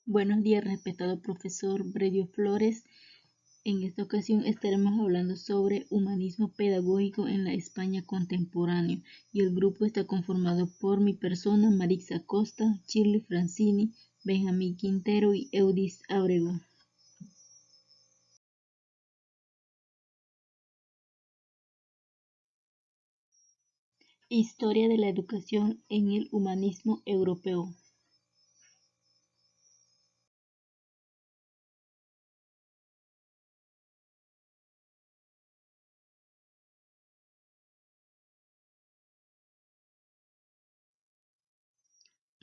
Buenos días, respetado profesor Bredio Flores. En esta ocasión estaremos hablando sobre humanismo pedagógico en la España contemporánea y el grupo está conformado por mi persona, Marixa Costa, Shirley Francini, Benjamín Quintero y Eudis Abrego. Historia de la educación en el humanismo europeo.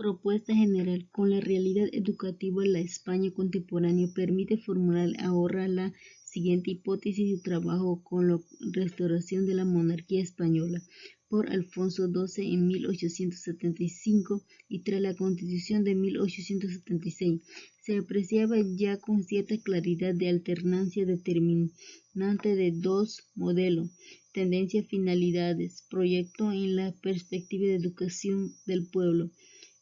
Propuesta general. Con la realidad educativa en la España contemporánea permite formular ahora la siguiente hipótesis de trabajo con la restauración de la monarquía española por Alfonso XII en 1875 y tras la Constitución de 1876. Se apreciaba ya con cierta claridad de alternancia determinante de dos modelos, tendencia, finalidades, proyecto en la perspectiva de educación del pueblo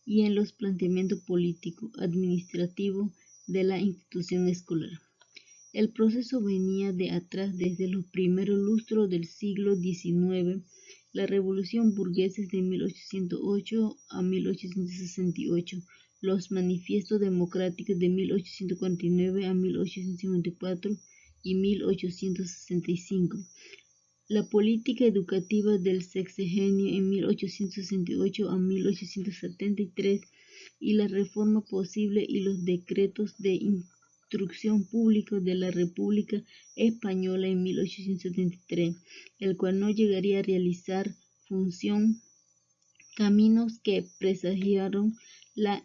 y en los planteamientos político, administrativo de la institución escolar. El proceso venía de atrás desde los primeros lustros del siglo XIX, la revolución burguesa de 1808 a 1868, los manifiestos democráticos de 1849 a 1854 y 1865. La política educativa del sexenio en 1868 a 1873 y la reforma posible y los decretos de instrucción pública de la República Española en 1873, el cual no llegaría a realizar función, caminos que presagiaron la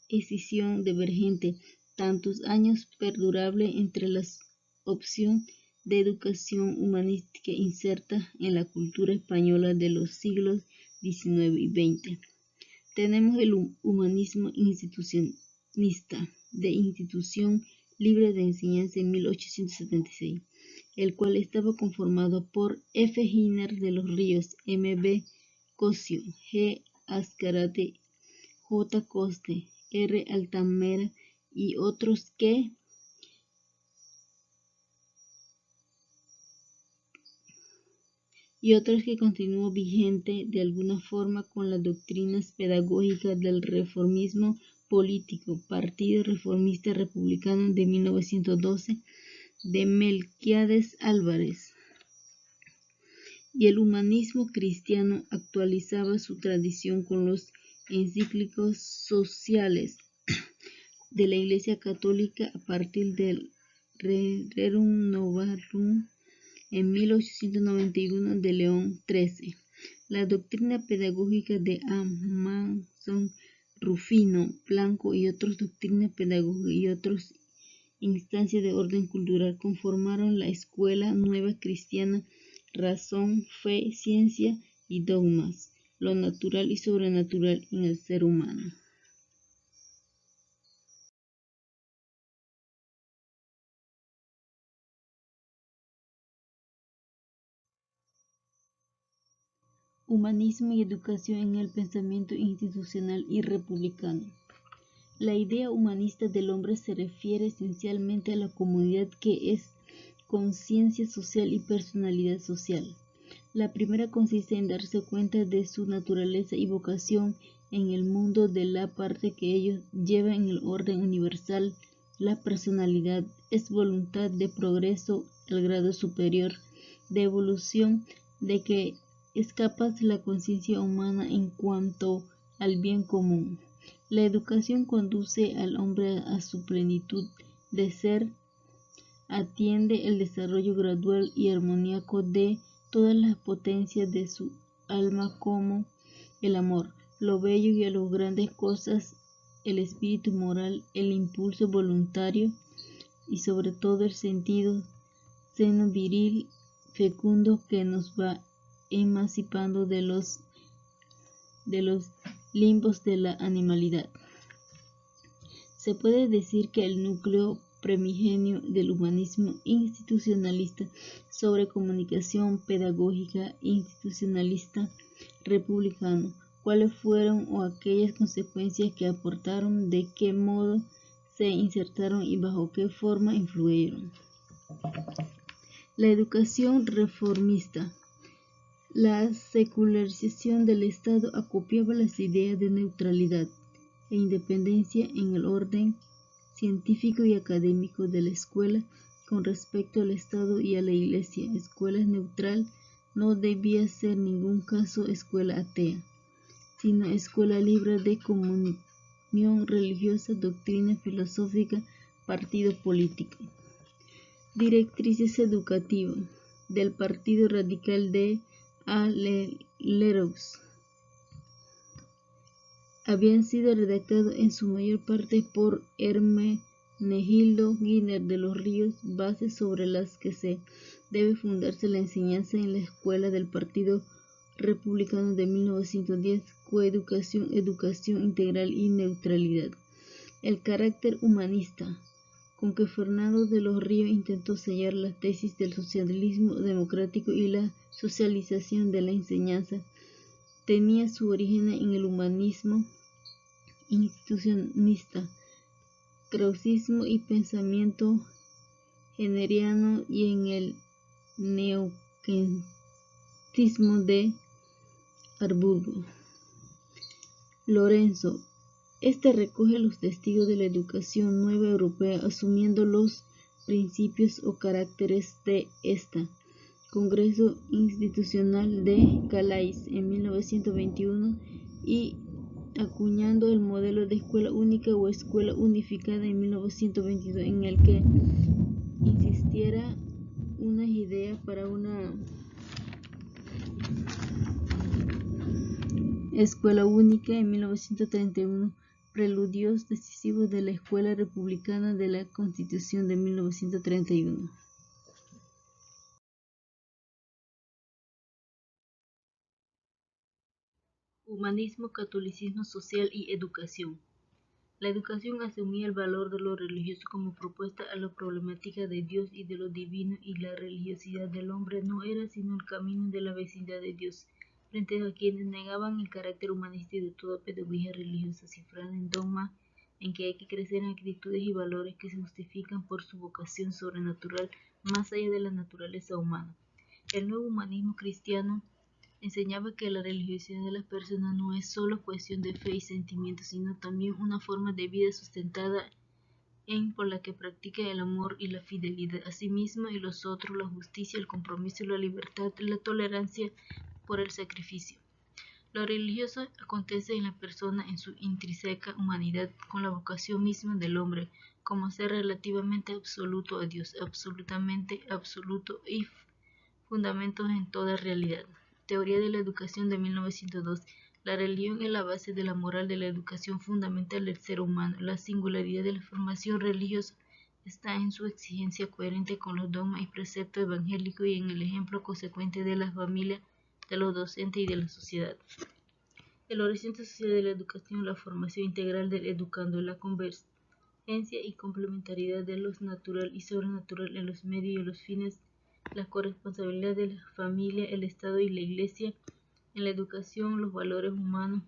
escisión divergente, tantos años perdurable entre la opción de educación humanística inserta en la cultura española de los siglos XIX y XX. Tenemos el humanismo institucionalista de institución libre de enseñanza en 1876, el cual estaba conformado por F. Giner de los Ríos, M. B. Cosio, G. Azcárate, J. Coste, R. Altamira y otros que continuó vigente de alguna forma con las doctrinas pedagógicas del reformismo político, Partido Reformista Republicano de 1912, de Melquiades Álvarez. Y el humanismo cristiano actualizaba su tradición con los encíclicos sociales de la Iglesia Católica a partir del Rerum Novarum en 1891 de León XIII. La doctrina pedagógica de Amazon, Rufino, Blanco y otras doctrinas pedagógicas y otras instancias de orden cultural conformaron la escuela nueva cristiana, razón, fe, ciencia y dogmas, lo natural y sobrenatural en el ser humano. Humanismo y educación en el pensamiento institucional y republicano. La idea humanista del hombre se refiere esencialmente a la comunidad que es conciencia social y personalidad social. La primera consiste en darse cuenta de su naturaleza y vocación en el mundo de la parte que ellos llevan en el orden universal. La personalidad es voluntad de progreso, el grado superior de evolución de que es capaz la conciencia humana en cuanto al bien común. La educación conduce al hombre a su plenitud de ser, atiende el desarrollo gradual y armónico de todas las potencias de su alma como el amor, lo bello y a las grandes cosas, el espíritu moral, el impulso voluntario y sobre todo el sentido seno viril fecundo que nos va emancipando de los limbos de la animalidad. Se puede decir que el núcleo primigenio del humanismo institucionalista sobre comunicación pedagógica institucionalista republicano, cuáles fueron o aquellas consecuencias que aportaron, de qué modo se insertaron y bajo qué forma influyeron. La educación reformista. La secularización del Estado acopiaba las ideas de neutralidad e independencia en el orden científico y académico de la escuela con respecto al Estado y a la Iglesia. Escuela neutral no debía ser en ningún caso escuela atea, sino escuela libre de comunión religiosa, doctrina filosófica, partido político. Directrices educativas del Partido Radical de Leroux habían sido redactados en su mayor parte por Hermenegildo Giner de los Ríos, bases sobre las que se debe fundarse la enseñanza en la escuela del Partido Republicano de 1910, coeducación, educación integral y neutralidad. El carácter humanista con que Fernando de los Ríos intentó sellar la tesis del socialismo democrático y la socialización de la enseñanza tenía su origen en el humanismo institucionalista, krausismo y pensamiento hegeliano y en el neokentismo de Harburgo. Lorenzo. Este recoge los testigos de la educación nueva europea asumiendo los principios o caracteres de esta. Congreso Institucional de Calais en 1921 y acuñando el modelo de escuela única o escuela unificada en 1922 en el que insistiera unas ideas para una escuela única en 1931, preludios decisivos de la escuela republicana de la Constitución de 1931. Humanismo, catolicismo social y educación. La educación asumía el valor de lo religioso como propuesta a la problemática de Dios y de lo divino, y la religiosidad del hombre no era sino el camino de la vecindad de Dios, frente a quienes negaban el carácter humanista de toda pedagogía religiosa cifrada en dogma en que hay que crecer en actitudes y valores que se justifican por su vocación sobrenatural más allá de la naturaleza humana. El nuevo humanismo cristiano enseñaba que la religiosidad de las personas no es solo cuestión de fe y sentimientos, sino también una forma de vida sustentada por la que practica el amor y la fidelidad a sí misma y los otros, la justicia, el compromiso, la libertad, la tolerancia por el sacrificio. Lo religioso acontece en la persona en su intrínseca humanidad, con la vocación misma del hombre, como ser relativamente absoluto a Dios, absolutamente absoluto y fundamentos en toda realidad. Teoría de la educación de 1902. La religión es la base de la moral de la educación fundamental del ser humano. La singularidad de la formación religiosa está en su exigencia coherente con los dogmas y preceptos evangélicos y en el ejemplo consecuente de la familia, de los docentes y de la sociedad. El horizonte social de la educación, la formación integral del educando, la convergencia y complementariedad de lo natural y sobrenatural en los medios y los fines, la corresponsabilidad de la familia, el Estado y la Iglesia en la educación, los valores humanos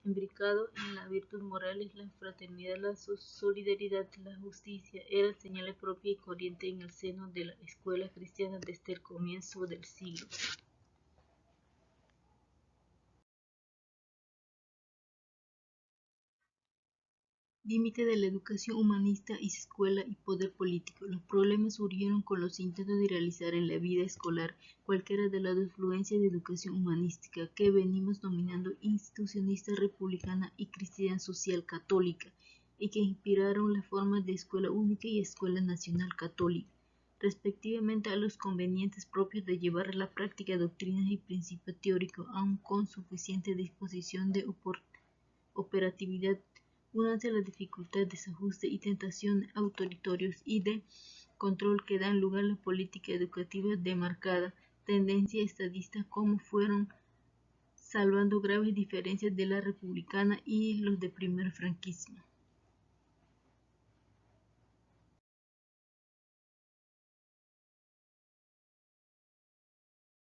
imbricados en las virtudes morales, la fraternidad, la solidaridad, la justicia, eran señales propias y corrientes en el seno de la escuela cristiana desde el comienzo del siglo. Límite de la educación humanista y escuela y poder político. Los problemas surgieron con los intentos de realizar en la vida escolar cualquiera de las dos influencias de educación humanística que venimos dominando institucionalista, republicana y cristiana social católica, y que inspiraron las formas de escuela única y escuela nacional católica, respectivamente a los convenientes propios de llevar a la práctica doctrinas y principios teóricos, aun con suficiente disposición de operatividad. Únanse a la dificultad, desajuste y tentación autoritorios y de control que dan lugar a la política educativa de marcada tendencia estadista, como fueron salvando graves diferencias de la republicana y los de primer franquismo.